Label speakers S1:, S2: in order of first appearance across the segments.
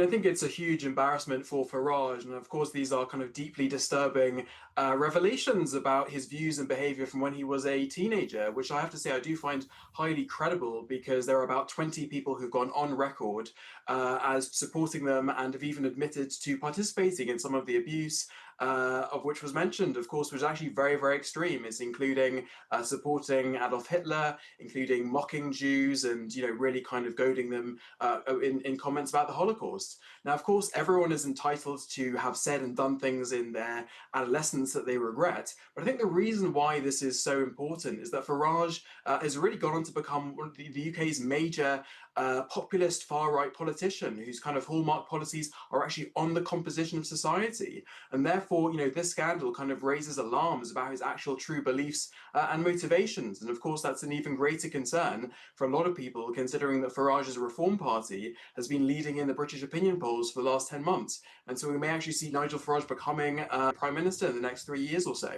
S1: I think it's a huge embarrassment for Farage, and of course, these are kind of deeply disturbing revelations about his views and behavior from when he was a teenager, which I have to say I do find highly credible because there are about 20 people who've gone on record as supporting them and have even admitted to participating in some of the abuse. Of which was mentioned, of course, was actually very, very extreme. It's including supporting Adolf Hitler, including mocking Jews, and really kind of goading them in comments about the Holocaust. Now, of course, everyone is entitled to have said and done things in their adolescence that they regret. But I think the reason why this is so important is that Farage has really gone on to become one of the UK's major populist far-right politician whose kind of hallmark policies are actually on the composition of society. And therefore, this scandal kind of raises alarms about his actual true beliefs and motivations. And of course, that's an even greater concern for a lot of people, considering that Farage's Reform Party has been leading in the British opinion polls for the last 10 months. And so we may actually see Nigel Farage becoming Prime Minister in the next 3 years or so.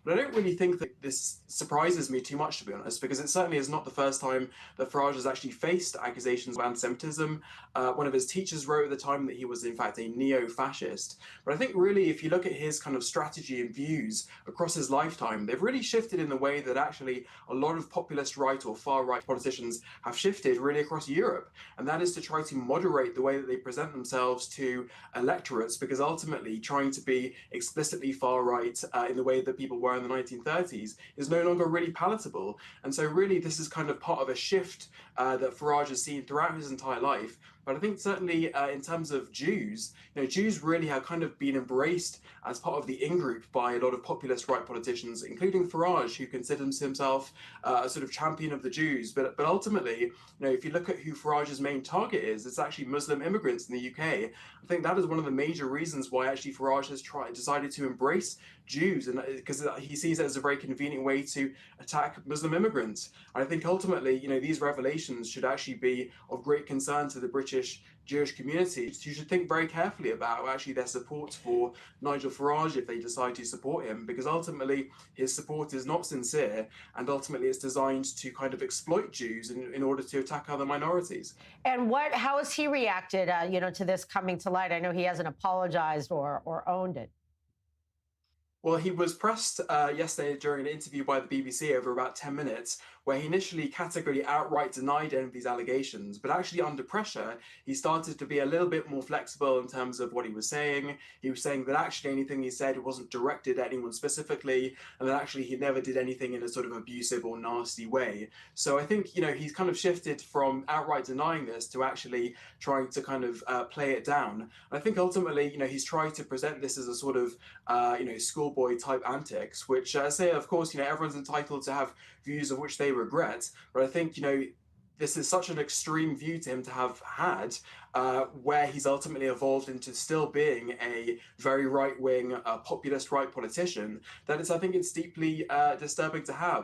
S1: But I don't really think that this surprises me too much, to be honest, because it certainly is not the first time that Farage has actually faced accusations of anti-Semitism. One of his teachers wrote at the time that he was, in fact, a neo-fascist. But I think really, if you look at his kind of strategy and views across his lifetime, they've really shifted in the way that actually a lot of populist right or far-right politicians have shifted really across Europe. And that is to try to moderate the way that they present themselves to electorates, because ultimately trying to be explicitly far-right in the way that people were in the 1930s is no longer really palatable. And so really this is kind of part of a shift that Farage has seen throughout his entire life. But I think certainly in terms of Jews, Jews really have kind of been embraced as part of the in-group by a lot of populist right politicians, including Farage, who considers himself a sort of champion of the Jews. But ultimately, if you look at who Farage's main target is, it's actually Muslim immigrants in the UK. I think that is one of the major reasons why actually Farage has decided to embrace Jews, and because he sees it as a very convenient way to attack Muslim immigrants. And I think ultimately, these revelations should actually be of great concern to the British Jewish community. You should think very carefully about actually their support for Nigel Farage if they decide to support him, because ultimately his support is not sincere, and ultimately it's designed to kind of exploit Jews in order to attack other minorities.
S2: And how has he reacted, to this coming to light? I know he hasn't apologized or owned it.
S1: Well, he was pressed yesterday during an interview by the BBC over about 10 minutes, where he initially categorically outright denied any of these allegations, but actually under pressure, he started to be a little bit more flexible in terms of what he was saying. He was saying that actually anything he said wasn't directed at anyone specifically, and that actually he never did anything in a sort of abusive or nasty way. So I think, he's kind of shifted from outright denying this to actually trying to kind of play it down. And I think ultimately, he's trying to present this as a sort of, schoolboy type antics, which say, of course, everyone's entitled to have views of which they regret. But I think, this is such an extreme view to him to have had, where he's ultimately evolved into still being a very right-wing, populist right politician, that I think it's deeply disturbing to have.